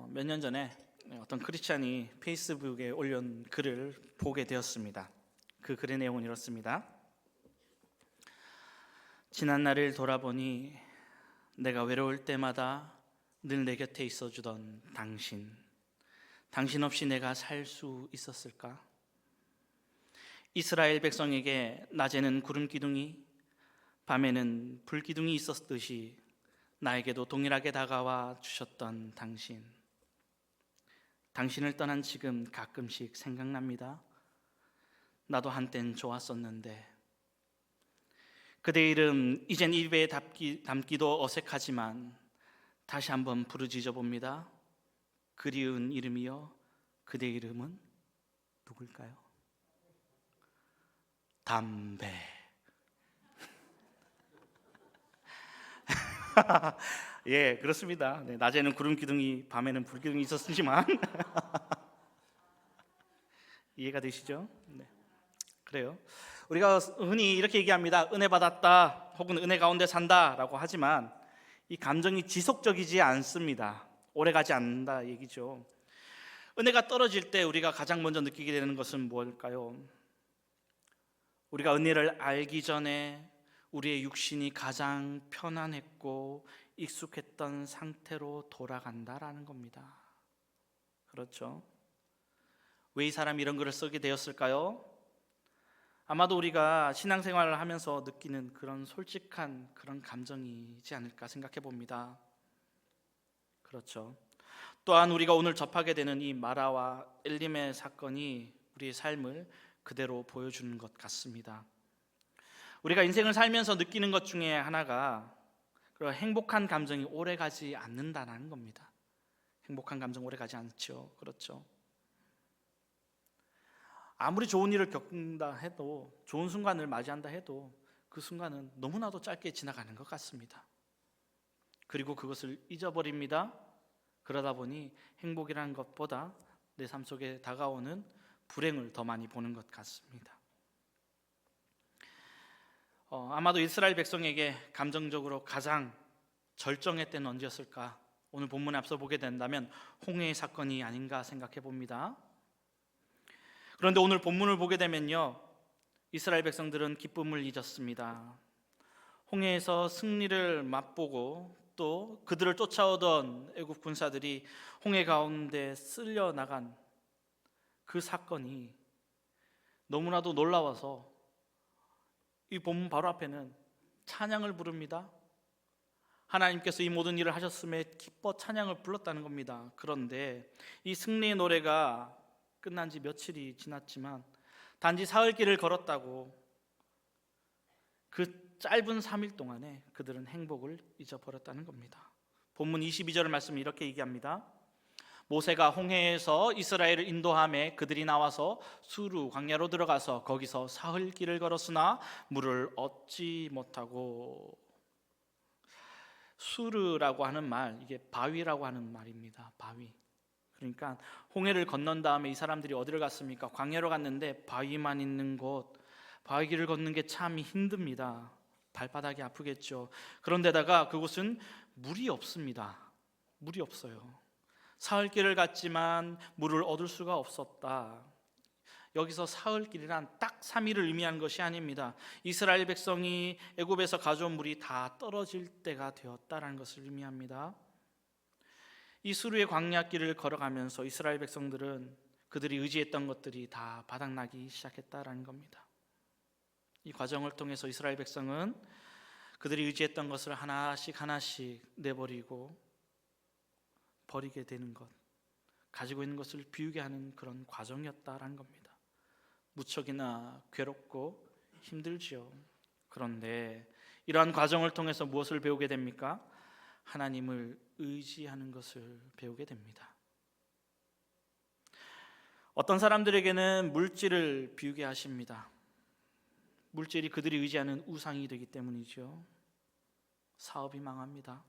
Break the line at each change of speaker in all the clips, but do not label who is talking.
몇 년 전에 어떤 크리스찬이 페이스북에 올린 글을 보게 되었습니다. 그 글의 내용은 이렇습니다. 지난 날을 돌아보니 내가 외로울 때마다 늘 내 곁에 있어주던 당신 없이 내가 살 수 있었을까? 이스라엘 백성에게 낮에는 구름 기둥이, 밤에는 불 기둥이 있었듯이 나에게도 동일하게 다가와 주셨던 당신을 떠난 지금 가끔씩 생각납니다. 나도 한땐 좋았었는데. 그대 이름 이젠 입에 담기도 어색하지만 다시 한번 부르짖어 봅니다. 그리운 이름이여, 그대 이름은 누굴까요? 담배. 예, 그렇습니다. 네, 낮에는 구름 기둥이, 밤에는 불 기둥이 있었지만 이해가 되시죠? 네, 그래요. 우리가 흔히 이렇게 얘기합니다. 은혜 받았다, 혹은 은혜 가운데 산다라고 하지만 이 감정이 지속적이지 않습니다. 오래가지 않는다 얘기죠. 은혜가 떨어질 때 우리가 가장 먼저 느끼게 되는 것은 뭘까요? 우리가 은혜를 알기 전에 우리의 육신이 가장 편안했고 익숙했던 상태로 돌아간다라는 겁니다. 그렇죠? 왜 이 사람이 이런 글을 쓰게 되었을까요? 아마도 우리가 신앙생활을 하면서 느끼는 그런 솔직한 그런 감정이지 않을까 생각해 봅니다. 그렇죠. 또한 우리가 오늘 접하게 되는 이 마라와 엘림의 사건이 우리의 삶을 그대로 보여주는 것 같습니다. 우리가 인생을 살면서 느끼는 것 중에 하나가 그런 행복한 감정이 오래가지 않는다는 겁니다. 행복한 감정 오래가지 않죠. 그렇죠. 아무리 좋은 일을 겪는다 해도, 좋은 순간을 맞이한다 해도 그 순간은 너무나도 짧게 지나가는 것 같습니다. 그리고 그것을 잊어버립니다. 그러다 보니 행복이라는 것보다 내 삶 속에 다가오는 불행을 더 많이 보는 것 같습니다. 아마도 이스라엘 백성에게 감정적으로 가장 절정의 때는 언제였을까? 오늘 본문에 앞서 보게 된다면 홍해의 사건이 아닌가 생각해 봅니다. 그런데 오늘 본문을 보게 되면요, 이스라엘 백성들은 기쁨을 잊었습니다. 홍해에서 승리를 맛보고 또 그들을 쫓아오던 애국 군사들이 홍해 가운데 쓸려 나간 그 사건이 너무나도 놀라워서 이 본문 바로 앞에는 찬양을 부릅니다. 하나님께서 이 모든 일을 하셨음에 기뻐 찬양을 불렀다는 겁니다. 그런데 이 승리의 노래가 끝난 지 며칠이 지났지만 단지 사흘길을 걸었다고 그 짧은 3일 동안에 그들은 행복을 잊어버렸다는 겁니다. 본문 22절 말씀이 이렇게 얘기합니다. 모세가 홍해에서 이스라엘을 인도하매 그들이 나와서 수르 광야로 들어가서 거기서 사흘 길을 걸었으나 물을 얻지 못하고. 수르라고 하는 말, 이게 바위라고 하는 말입니다. 바위. 그러니까 홍해를 건넌 다음에 이 사람들이 어디를 갔습니까? 광야로 갔는데 바위만 있는 곳, 바위길을 걷는 게 참 힘듭니다. 발바닥이 아프겠죠. 그런데다가 그곳은 물이 없습니다. 물이 없어요. 사흘길을 갔지만 물을 얻을 수가 없었다. 여기서 사흘길이란 딱 3일을 의미하는 것이 아닙니다. 이스라엘 백성이 애굽에서 가져온 물이 다 떨어질 때가 되었다라는 것을 의미합니다. 이 수르의 광야길을 걸어가면서 이스라엘 백성들은 그들이 의지했던 것들이 다 바닥나기 시작했다라는 겁니다. 이 과정을 통해서 이스라엘 백성은 그들이 의지했던 것을 하나씩 내버리고 버리게 되는 것, 가지고 있는 것을 비우게 하는 그런 과정이었다라는 겁니다. 무척이나 괴롭고 힘들지요. 그런데 이러한 과정을 통해서 무엇을 배우게 됩니까? 하나님을 의지하는 것을 배우게 됩니다. 어떤 사람들에게는 물질을 비우게 하십니다. 물질이 그들이 의지하는 우상이 되기 때문이죠. 사업이 망합니다.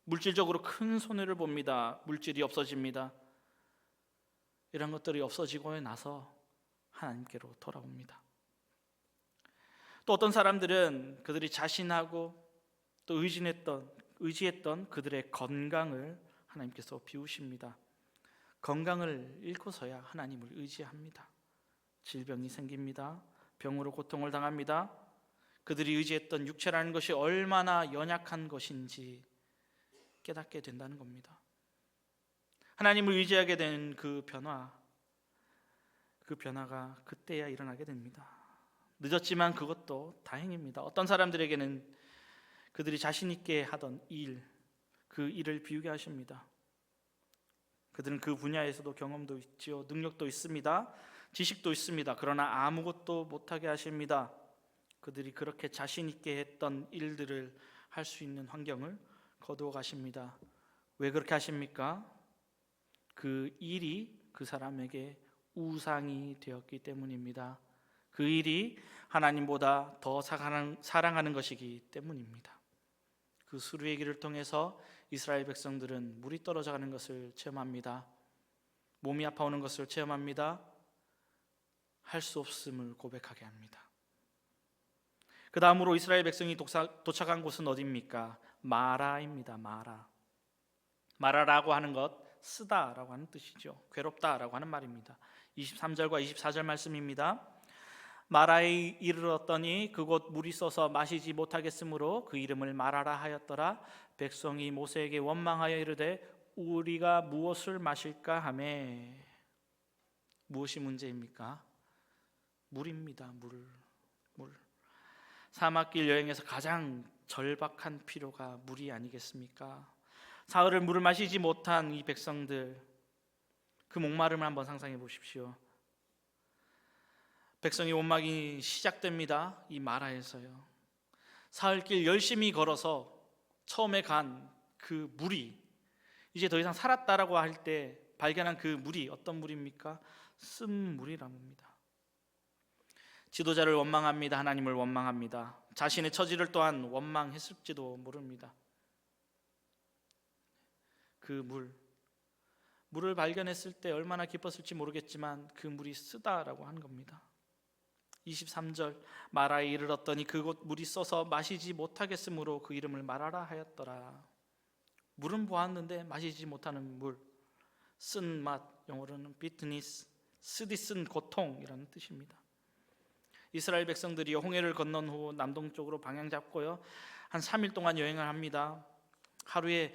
물질적으로 큰 손해를 봅니다. 물질이 없어집니다. 이런 것들이 없어지고 나서 하나님께로 돌아옵니다. 또 어떤 사람들은 그들이 자신하고 또 의지했던 그들의 건강을 하나님께서 비우십니다. 건강을 잃고서야 하나님을 의지합니다. 질병이 생깁니다. 병으로 고통을 당합니다. 그들이 의지했던 육체라는 것이 얼마나 연약한 것인지 깨닫게 된다는 겁니다. 하나님을 의지하게 된 그 변화가 그때야 일어나게 됩니다. 늦었지만 그것도 다행입니다. 어떤 사람들에게는 그들이 자신 있게 하던 그 일을 비우게 하십니다. 그들은 그 분야에서도 경험도 있지요, 능력도 있습니다, 지식도 있습니다. 그러나 아무것도 못하게 하십니다. 그들이 그렇게 자신 있게 했던 일들을 할 수 있는 환경을 거두어 가십니다. 왜 그렇게 하십니까? 그 일이 그 사람에게 우상이 되었기 때문입니다. 그 일이 하나님보다 더 사랑하는 것이기 때문입니다. 그 수르의 길을 통해서 이스라엘 백성들은 물이 떨어져 가는 것을 체험합니다. 몸이 아파오는 것을 체험합니다. 할 수 없음을 고백하게 합니다. 그 다음으로 이스라엘 백성이 도착한 곳은 어디입니까? 마라입니다. 마라라고 하는 것, 쓰다라고 하는 뜻이죠. 괴롭다라고 하는 말입니다. 23절과 24절 말씀입니다. 마라에 이르렀더니 그곳 물이 쏘서 마시지 못하겠으므로 그 이름을 마라라 하였더라. 백성이 모세에게 원망하여 이르되 우리가 무엇을 마실까 하매. 무엇이 문제입니까? 물입니다. 물. 사막길 여행에서 가장 절박한 필요가 물이 아니겠습니까? 사흘을 물을 마시지 못한 이 백성들, 그 목마름을 한번 상상해 보십시오. 백성의 원망이 시작됩니다. 이 마라에서요. 사흘길 열심히 걸어서 처음에 간 그 물이 이제 더 이상 살았다라고 할 때 발견한 그 물이 어떤 물입니까? 쓴물이라는 겁니다. 지도자를 원망합니다. 하나님을 원망합니다. 자신의 처지를 또한 원망했을지도 모릅니다. 그 물을 발견했을 때 얼마나 기뻤을지 모르겠지만 그 물이 쓰다라고 하는 겁니다. 23절 마라에 이르렀더니 그곳 물이 써서 마시지 못하겠으므로 그 이름을 마라라 하였더라. 물은 보았는데 마시지 못하는 물, 쓴맛, 영어로는 비트니스, 쓰디 쓴 고통이라는 뜻입니다. 이스라엘 백성들이 홍해를 건넌 후 남동쪽으로 방향 잡고요, 한 3일 동안 여행을 합니다. 하루에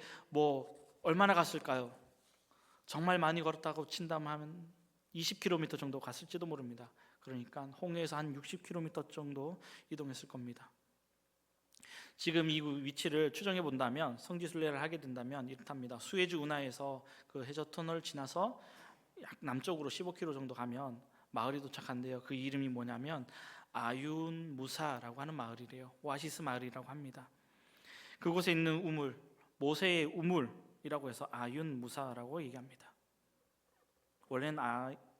얼마나 갔을까요? 정말 많이 걸었다고 친다면 20km 정도 갔을지도 모릅니다. 그러니까 홍해에서 한 60km 정도 이동했을 겁니다. 지금 이 위치를 추정해 본다면, 성지순례를 하게 된다면 이렇답니다. 수에즈 운하에서 그 해저 터널을 지나서 약 남쪽으로 15km 정도 가면 마을이 도착한대요. 그 이름이 뭐냐면 아윤 무사라고 하는 마을이래요. 오아시스 마을이라고 합니다. 그곳에 있는 우물, 모세의 우물이라고 해서 아윤 무사라고 얘기합니다. 원래는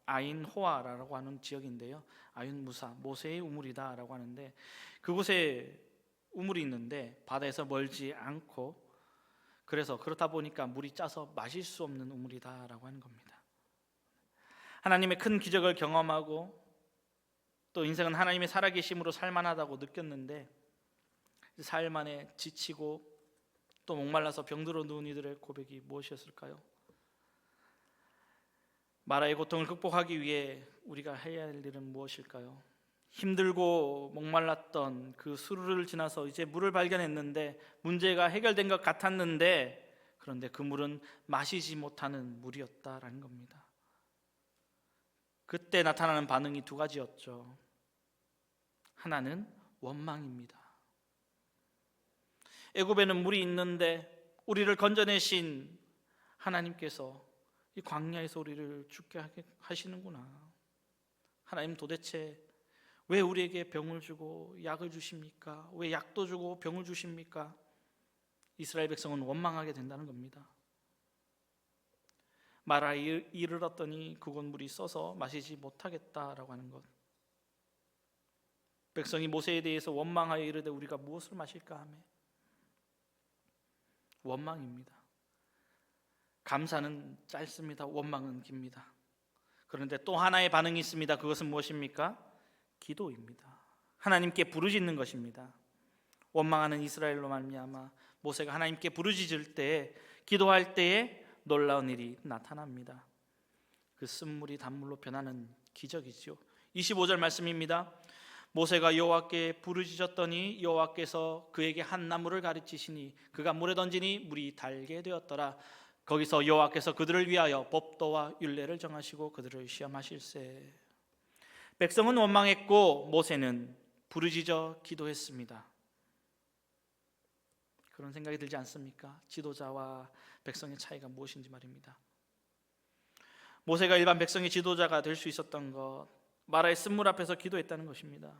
아인 호아라고 하는 지역인데요, 아윤 무사, 모세의 우물이다라고 하는데, 그곳에 우물이 있는데 바다에서 멀지 않고, 그래서 그렇다 보니까 물이 짜서 마실 수 없는 우물이다라고 하는 겁니다. 하나님의 큰 기적을 경험하고 또 인생은 하나님의 살아계심으로 살만하다고 느꼈는데, 사흘 만에 지치고 또 목말라서 병들어 누운 이들의 고백이 무엇이었을까요? 마라의 고통을 극복하기 위해 우리가 해야 할 일은 무엇일까요? 힘들고 목말랐던 그 수르를 지나서 이제 물을 발견했는데, 문제가 해결된 것 같았는데, 그런데 그 물은 마시지 못하는 물이었다라는 겁니다. 그때 나타나는 반응이 두 가지였죠. 하나는 원망입니다. 애굽에는 물이 있는데 우리를 건져내신 하나님께서 이 광야에서 우리를 죽게 하시는구나. 하나님, 도대체 왜 우리에게 병을 주고 약을 주십니까? 왜 약도 주고 병을 주십니까? 이스라엘 백성은 원망하게 된다는 겁니다. 마라에 이르렀더니 그곳 물이 써서 마시지 못하겠다라고 하는 것. 백성이 모세에 대해서 원망하여 이르되 우리가 무엇을 마실까 하며. 원망입니다. 감사는 짧습니다. 원망은 깁니다. 그런데 또 하나의 반응이 있습니다. 그것은 무엇입니까? 기도입니다. 하나님께 부르짖는 것입니다. 원망하는 이스라엘로 말미암아 모세가 하나님께 부르짖을 때, 기도할 때에 놀라운 일이 나타납니다. 그 쓴물이 단물로 변하는 기적이죠. 25절 말씀입니다. 모세가 여호와께 부르짖었더니 여호와께서 그에게 한 나무를 가르치시니 그가 물에 던지니 물이 달게 되었더라. 거기서 여호와께서 그들을 위하여 법도와 율례를 정하시고 그들을 시험하실세. 백성은 원망했고 모세는 부르짖어 기도했습니다. 그런 생각이 들지 않습니까? 지도자와 백성의 차이가 무엇인지 말입니다. 모세가 일반 백성의 지도자가 될 수 있었던 것, 마라의 쓴물 앞에서 기도했다는 것입니다.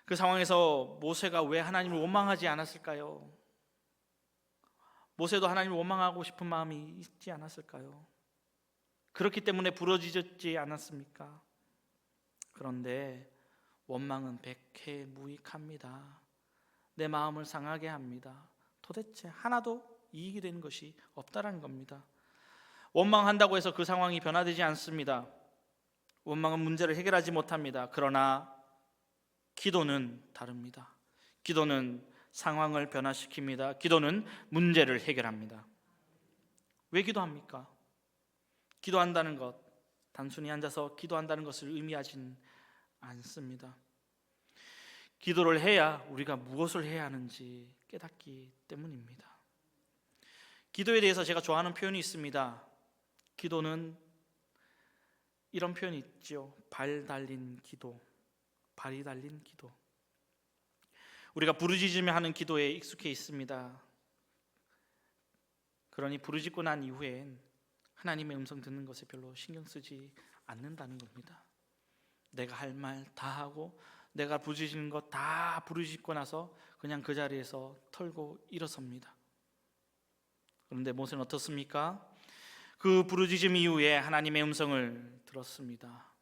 그 상황에서 모세가 왜 하나님을 원망하지 않았을까요? 모세도 하나님을 원망하고 싶은 마음이 있지 않았을까요? 그렇기 때문에 부르짖었지 않았습니까? 그런데 원망은 백해무익합니다. 내 마음을 상하게 합니다. 도대체 하나도 이익이 되는 것이 없다라는 겁니다. 원망한다고 해서 그 상황이 변화되지 않습니다. 원망은 문제를 해결하지 못합니다. 그러나 기도는 다릅니다. 기도는 상황을 변화시킵니다. 기도는 문제를 해결합니다. 왜 기도합니까? 기도한다는 것, 단순히 앉아서 기도한다는 것을 의미하진 않습니다. 기도를 해야 우리가 무엇을 해야 하는지 깨닫기 때문입니다. 기도에 대해서 제가 좋아하는 표현이 있습니다. 기도는 이런 표현이 있죠. 발 달린 기도, 발이 달린 기도. 우리가 부르짖으며 하는 기도에 익숙해 있습니다. 그러니 부르짖고 난 이후엔 하나님의 음성 듣는 것에 별로 신경 쓰지 않는다는 겁니다. 내가 할 말 다 하고 내가 부르짖는 것 다 부르짖고 나서 그냥 그 자리에서 털고 일어섭니다. 그런데 모세는 어떻습니까? 그 부르짖음 이후에 하나님의 음성을 들었습니다.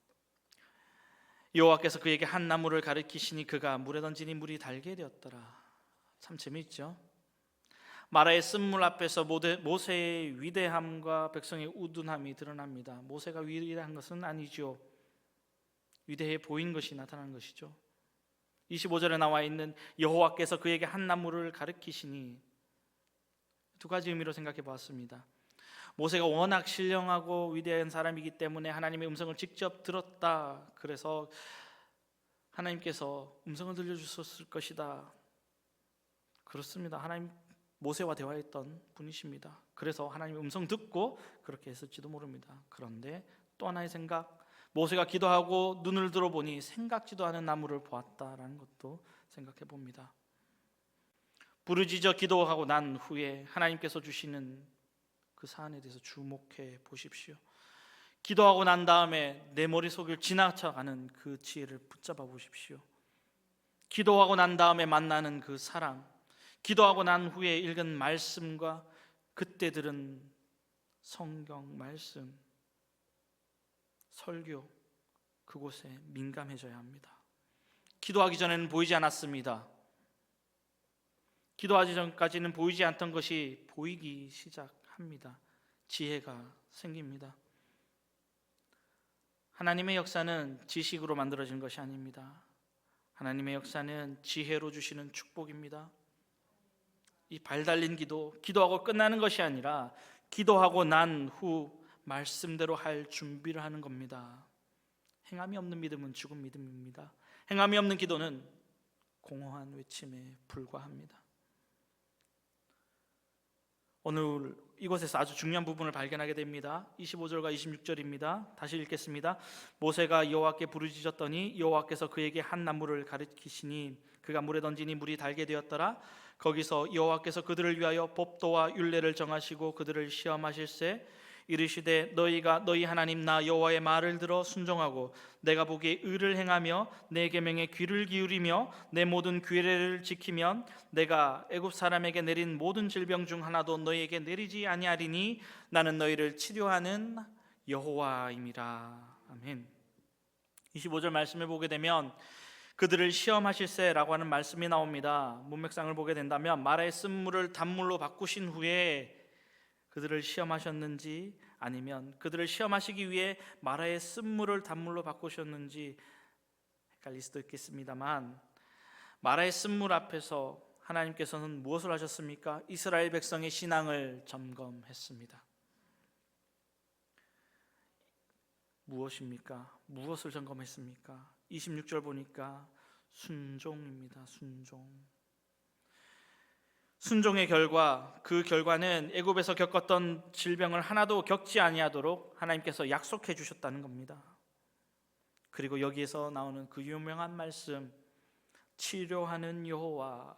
여호와께서 그에게 한 나무를 가르치시니 그가 물에 던지니 물이 달게 되었더라. 참 재미있죠? 마라의 쓴물 앞에서 모세의 위대함과 백성의 우둔함이 드러납니다. 모세가 위대한 것은 아니죠. 위대해 보인 것이 나타나는 것이죠. 25절에 나와 있는 여호와께서 그에게 한 나무를 가르치시니, 두 가지 의미로 생각해 보았습니다. 모세가 워낙 신령하고 위대한 사람이기 때문에 하나님의 음성을 직접 들었다. 그래서 하나님께서 음성을 들려주셨을 것이다. 그렇습니다. 하나님 모세와 대화했던 분이십니다. 그래서 하나님의 음성 듣고 그렇게 했을지도 모릅니다. 그런데 또 하나의 생각, 모세가 기도하고 눈을 들어보니 생각지도 않은 나무를 보았다라는 것도 생각해 봅니다. 부르짖어 기도하고 난 후에 하나님께서 주시는 그 사안에 대해서 주목해 보십시오. 기도하고 난 다음에 내 머릿속을 지나쳐가는 그 지혜를 붙잡아 보십시오. 기도하고 난 다음에 만나는 그 사람, 기도하고 난 후에 읽은 말씀과 그때 들은 성경 말씀, 설교, 그곳에 민감해져야 합니다. 기도하기 전에는 보이지 않았습니다. 기도하기 전까지는 보이지 않던 것이 보이기 시작합니다. 지혜가 생깁니다. 하나님의 역사는 지식으로 만들어진 것이 아닙니다. 하나님의 역사는 지혜로 주시는 축복입니다. 이 발달린 기도하고 끝나는 것이 아니라 기도하고 난 후 말씀대로 할 준비를 하는 겁니다. 행함이 없는 믿음은 죽은 믿음입니다. 행함이 없는 기도는 공허한 외침에 불과합니다. 오늘 이곳에서 아주 중요한 부분을 발견하게 됩니다. 25절과 26절입니다. 다시 읽겠습니다. 모세가 여호와께 부르짖었더니 여호와께서 그에게 한 나무를 가르치시니 그가 물에 던지니 물이 달게 되었더라. 거기서 여호와께서 그들을 위하여 법도와 율례를 정하시고 그들을 시험하실세. 이르시되 너희가 너희 하나님 나 여호와의 말을 들어 순종하고 내가 보기에 의를 행하며 내 계명에 귀를 기울이며 내 모든 규례를 지키면 내가 애굽 사람에게 내린 모든 질병 중 하나도 너희에게 내리지 아니하리니 나는 너희를 치료하는 여호와임이라. 아멘. 25절 말씀을 보게 되면 그들을 시험하실세라고 하는 말씀이 나옵니다. 문맥상을 보게 된다면 마라의 쓴물을 단물로 바꾸신 후에 그들을 시험하셨는지 아니면 그들을 시험하시기 위해 마라의 쓴물을 단물로 바꾸셨는지 헷갈릴 수도 있겠습니다만 마라의 쓴물 앞에서 하나님께서는 무엇을 하셨습니까? 이스라엘 백성의 신앙을 점검했습니다. 무엇입니까? 무엇을 점검했습니까? 26절 보니까 순종입니다. 순종의 결과, 그 결과는 애굽에서 겪었던 질병을 하나도 겪지 아니하도록 하나님께서 약속해 주셨다는 겁니다. 그리고 여기에서 나오는 그 유명한 말씀, 치료하는 여호와,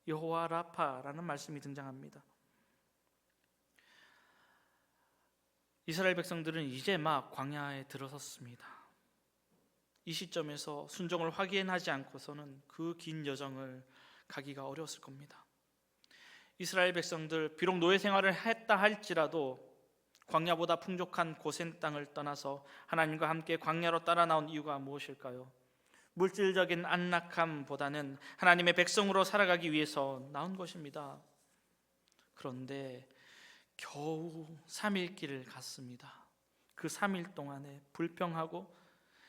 여호와 라파라는 말씀이 등장합니다. 이스라엘 백성들은 이제 막 광야에 들어섰습니다. 이 시점에서 순종을 확인하지 않고서는 그 긴 여정을 가기가 어려웠을 겁니다. 이스라엘 백성들 비록 노예 생활을 했다 할지라도 광야보다 풍족한 고센 땅을 떠나서 하나님과 함께 광야로 따라 나온 이유가 무엇일까요? 물질적인 안락함보다는 하나님의 백성으로 살아가기 위해서 나온 것입니다. 그런데 겨우 3일 길을 갔습니다. 그 3일 동안에 불평하고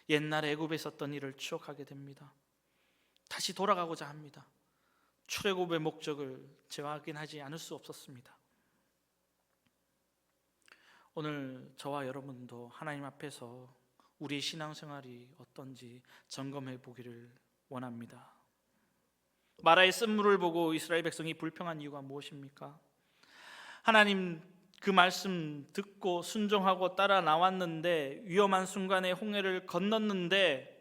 옛날 애굽에 있었던 일을 추억하게 됩니다. 다시 돌아가고자 합니다. 출애굽의 목적을 재확인하지 않을 수 없었습니다. 오늘 저와 여러분도 하나님 앞에서 우리의 신앙생활이 어떤지 점검해 보기를 원합니다. 마라의 쓴물을 보고 이스라엘 백성이 불평한 이유가 무엇입니까? 하나님 그 말씀 듣고 순종하고 따라 나왔는데 위험한 순간에 홍해를 건넜는데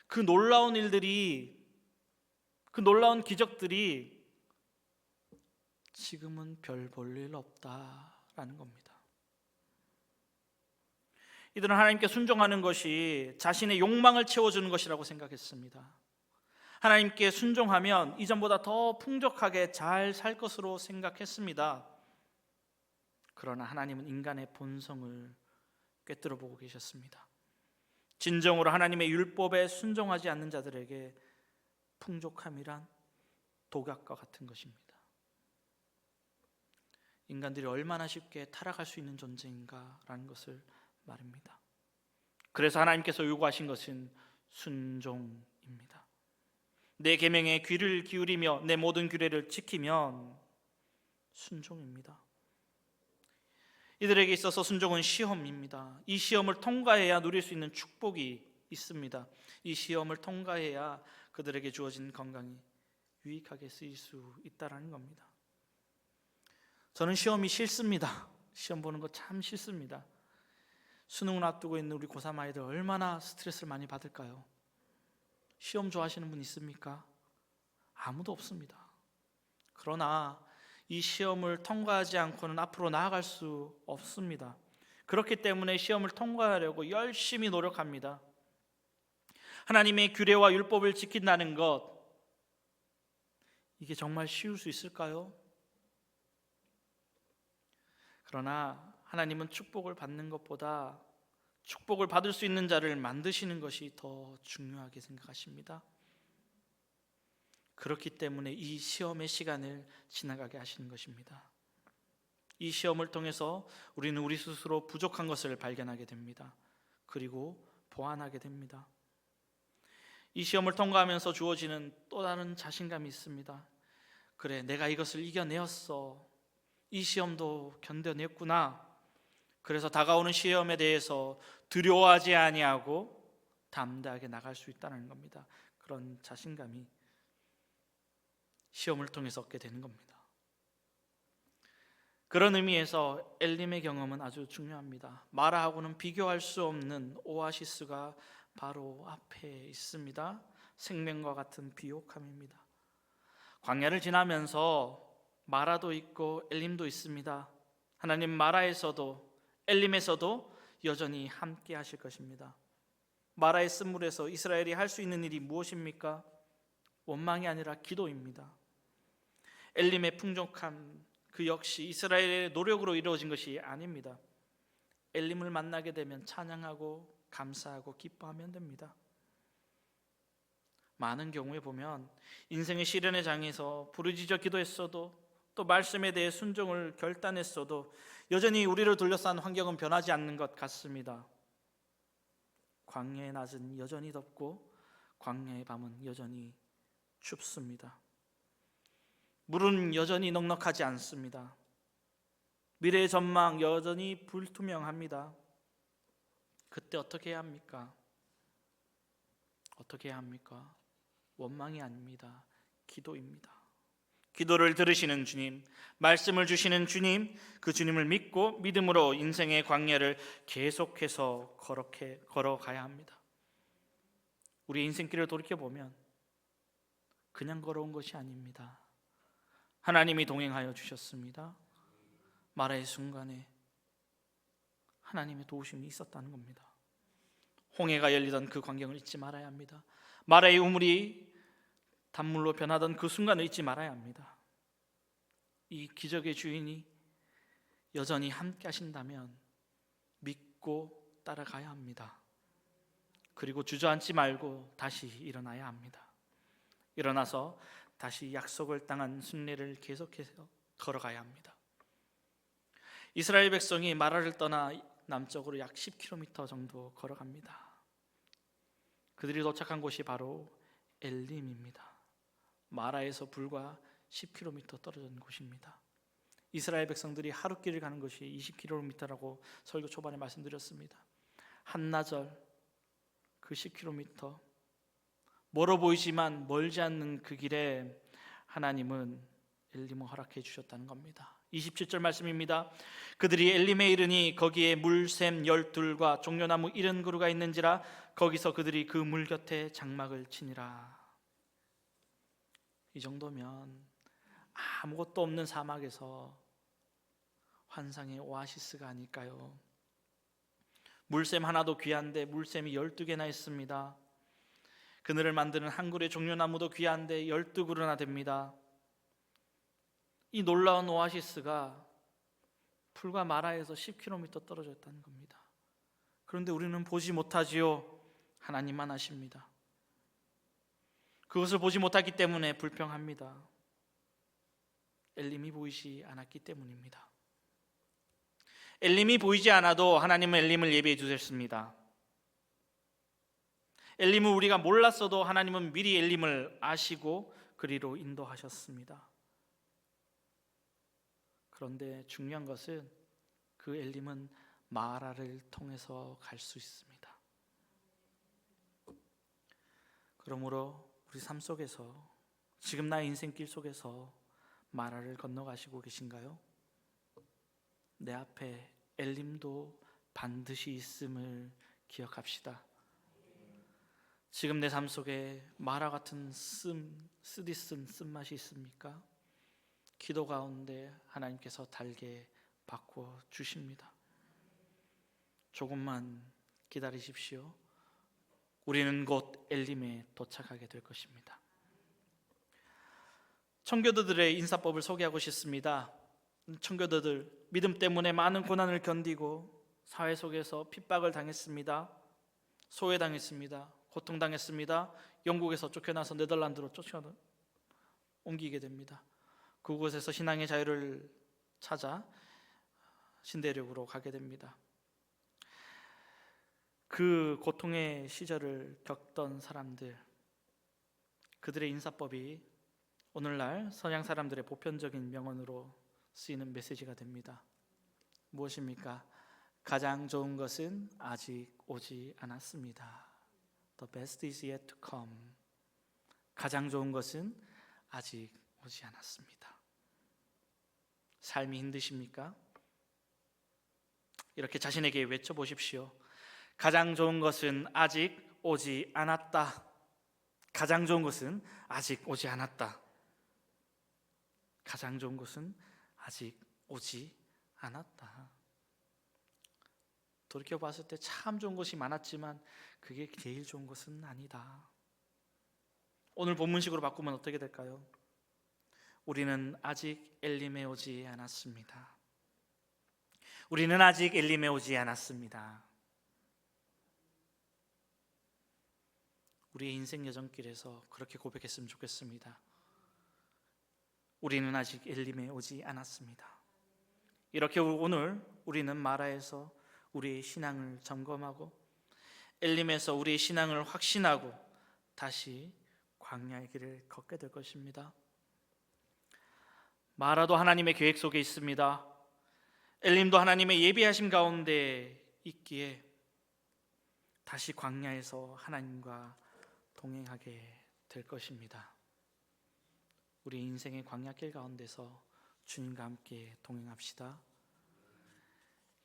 그 놀라운 일들이, 그 놀라운 기적들이 지금은 별 볼 일 없다라는 겁니다. 이들은 하나님께 순종하는 것이 자신의 욕망을 채워주는 것이라고 생각했습니다. 하나님께 순종하면 이전보다 더 풍족하게 잘 살 것으로 생각했습니다. 그러나 하나님은 인간의 본성을 꿰뚫어 보고 계셨습니다. 진정으로 하나님의 율법에 순종하지 않는 자들에게 풍족함이란 독약과 같은 것입니다. 인간들이 얼마나 쉽게 타락할 수 있는 존재인가라는 것을 말입니다. 그래서 하나님께서 요구하신 것은 순종입니다. 내 계명에 귀를 기울이며 내 모든 규례를 지키면 순종입니다. 이들에게 있어서 순종은 시험입니다. 이 시험을 통과해야 누릴 수 있는 축복이 있습니다. 이 시험을 통과해야 그들에게 주어진 건강이 유익하게 쓰일 수 있다는 겁니다. 저는 시험이 싫습니다. 시험 보는 거 참 싫습니다. 수능을 앞두고 있는 우리 고3 아이들 얼마나 스트레스를 많이 받을까요? 시험 좋아하시는 분 있습니까? 아무도 없습니다. 그러나 이 시험을 통과하지 않고는 앞으로 나아갈 수 없습니다. 그렇기 때문에 시험을 통과하려고 열심히 노력합니다. 하나님의 규례와 율법을 지킨다는 것, 이게 정말 쉬울 수 있을까요? 그러나 하나님은 축복을 받는 것보다 축복을 받을 수 있는 자를 만드시는 것이 더 중요하게 생각하십니다. 그렇기 때문에 이 시험의 시간을 지나가게 하시는 것입니다. 이 시험을 통해서 우리는 우리 스스로 부족한 것을 발견하게 됩니다. 그리고 보완하게 됩니다. 이 시험을 통과하면서 주어지는 또 다른 자신감이 있습니다. 그래, 내가 이것을 이겨내었어. 이 시험도 견뎌냈구나. 그래서 다가오는 시험에 대해서 두려워하지 아니하고 담대하게 나갈 수 있다는 겁니다. 그런 자신감이 시험을 통해서 얻게 되는 겁니다. 그런 의미에서 엘림의 경험은 아주 중요합니다. 마라하고는 비교할 수 없는 오아시스가 바로 앞에 있습니다. 생명과 같은 비옥함입니다. 광야를 지나면서 마라도 있고 엘림도 있습니다. 하나님 마라에서도 엘림에서도 여전히 함께 하실 것입니다. 마라의 쓴물에서 이스라엘이 할 수 있는 일이 무엇입니까? 원망이 아니라 기도입니다. 엘림의 풍족함, 그 역시 이스라엘의 노력으로 이루어진 것이 아닙니다. 엘림을 만나게 되면 찬양하고 감사하고 기뻐하면 됩니다. 많은 경우에 보면 인생의 시련의 장에서 부르짖어 기도했어도 또 말씀에 대해 순종을 결단했어도 여전히 우리를 둘러싼 환경은 변하지 않는 것 같습니다. 광야의 낮은 여전히 덥고 광야의 밤은 여전히 춥습니다. 물은 여전히 넉넉하지 않습니다. 미래의 전망 여전히 불투명합니다. 그때 어떻게 해야 합니까? 어떻게 해야 합니까? 원망이 아닙니다. 기도입니다. 기도를 들으시는 주님, 말씀을 주시는 주님, 그 주님을 믿고 믿음으로 인생의 광야를 계속해서 걸어가야 합니다. 우리 인생길을 돌이켜보면 그냥 걸어온 것이 아닙니다. 하나님이 동행하여 주셨습니다. 마라의 순간에 하나님의 도우심이 있었다는 겁니다. 홍해가 열리던 그 광경을 잊지 말아야 합니다. 마라의 우물이 단물로 변하던 그 순간을 잊지 말아야 합니다. 이 기적의 주인이 여전히 함께 하신다면 믿고 따라가야 합니다. 그리고 주저앉지 말고 다시 일어나야 합니다. 일어나서 다시 약속을 땅한 순례를 계속해서 걸어가야 합니다. 이스라엘 백성이 마라를 떠나 남쪽으로 약 10km 정도 걸어갑니다. 그들이 도착한 곳이 바로 엘림입니다. 마라에서 불과 10km 떨어진 곳입니다. 이스라엘 백성들이 하루길을 가는 것이 20km라고 설교 초반에 말씀드렸습니다. 한나절 그 10km 멀어 보이지만 멀지 않는 그 길에 하나님은 엘림을 허락해 주셨다는 겁니다. 27절 말씀입니다. 그들이 엘림에 이르니 거기에 물샘 12과 종려나무 70그루가 있는지라 거기서 그들이 그 물 곁에 장막을 치니라. 이 정도면 아무것도 없는 사막에서 환상의 오아시스가 아닐까요? 물샘 하나도 귀한데 물샘이 12개나 있습니다. 그늘을 만드는 한 그루의 종려나무도 귀한데 12그루나 됩니다. 이 놀라운 오아시스가 풀과 마라에서 10km 떨어져 있다는 겁니다. 그런데 우리는 보지 못하지요. 하나님만 아십니다. 그것을 보지 못하기 때문에 불평합니다. 엘림이 보이지 않았기 때문입니다. 엘림이 보이지 않아도 하나님은 엘림을 예비해 주셨습니다. 엘림을 우리가 몰랐어도 하나님은 미리 엘림을 아시고 그리로 인도하셨습니다. 그런데 중요한 것은 그 엘림은 마라를 통해서 갈 수 있습니다. 그러므로 우리 삶 속에서 지금 나의 인생길 속에서 마라를 건너가시고 계신가요? 내 앞에 엘림도 반드시 있음을 기억합시다. 지금 내 삶 속에 마라 같은 쓰디쓴 쓴맛이 있습니까? 기도 가운데 하나님께서 달게 바꿔 주십니다. 조금만 기다리십시오. 우리는 곧 엘림에 도착하게 될 것입니다. 청교도들의 인사법을 소개하고 싶습니다. 청교도들 믿음 때문에 많은 고난을 견디고 사회 속에서 핍박을 당했습니다. 소외당했습니다. 고통당했습니다. 영국에서 쫓겨나서 네덜란드로 옮기게 됩니다. 그곳에서 신앙의 자유를 찾아 신대륙으로 가게 됩니다. 그 고통의 시절을 겪던 사람들, 그들의 인사법이 오늘날 서양 사람들의 보편적인 명언으로 쓰이는 메시지가 됩니다. 무엇입니까? 가장 좋은 것은 아직 오지 않았습니다. The best is yet to come. 가장 좋은 것은 아직 오지 않았습니다. 삶이 힘드십니까? 이렇게 자신에게 외쳐보십시오. 가장 좋은 것은 아직 오지 않았다. 가장 좋은 것은 아직 오지 않았다. 가장 좋은 것은 아직 오지 않았다. 돌이켜봤을 때 참 좋은 것이 많았지만 그게 제일 좋은 것은 아니다. 오늘 본문식으로 바꾸면 어떻게 될까요? 우리는 아직 엘림에 오지 않았습니다. 우리는 아직 엘림에 오지 않았습니다. 우리의 인생 여정길에서 그렇게 고백했으면 좋겠습니다. 우리는 아직 엘림에 오지 않았습니다. 이렇게 오늘 우리는 마라에서 우리의 신앙을 점검하고 엘림에서 우리의 신앙을 확신하고 다시 광야의 길을 걷게 될 것입니다. 마라도 하나님의 계획 속에 있습니다. 엘림도 하나님의 예비하심 가운데 있기에 다시 광야에서 하나님과 동행하게 될 것입니다. 우리 인생의 광야길 가운데서 주님과 함께 동행합시다.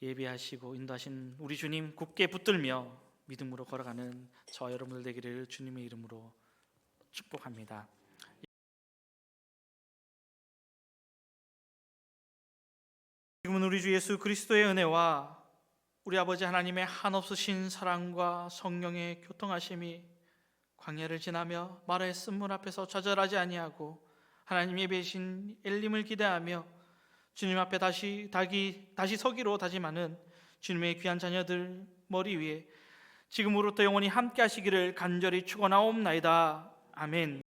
예비하시고 인도하신 우리 주님 굳게 붙들며 믿음으로 걸어가는 저와 여러분들 되기를 주님의 이름으로 축복합니다. 지금은 우리 주 예수 그리스도의 은혜와 우리 아버지 하나님의 한없으신 사랑과 성령의 교통하심이 광야를 지나며 마라의 쓴물 앞에서 좌절하지 아니하고 하나님 예배신 엘림을 기대하며 주님 앞에 다시 서기로 다짐하는 주님의 귀한 자녀들 머리 위에 지금으로부터 영원히 함께 하시기를 간절히 축원하옵나이다. 아멘.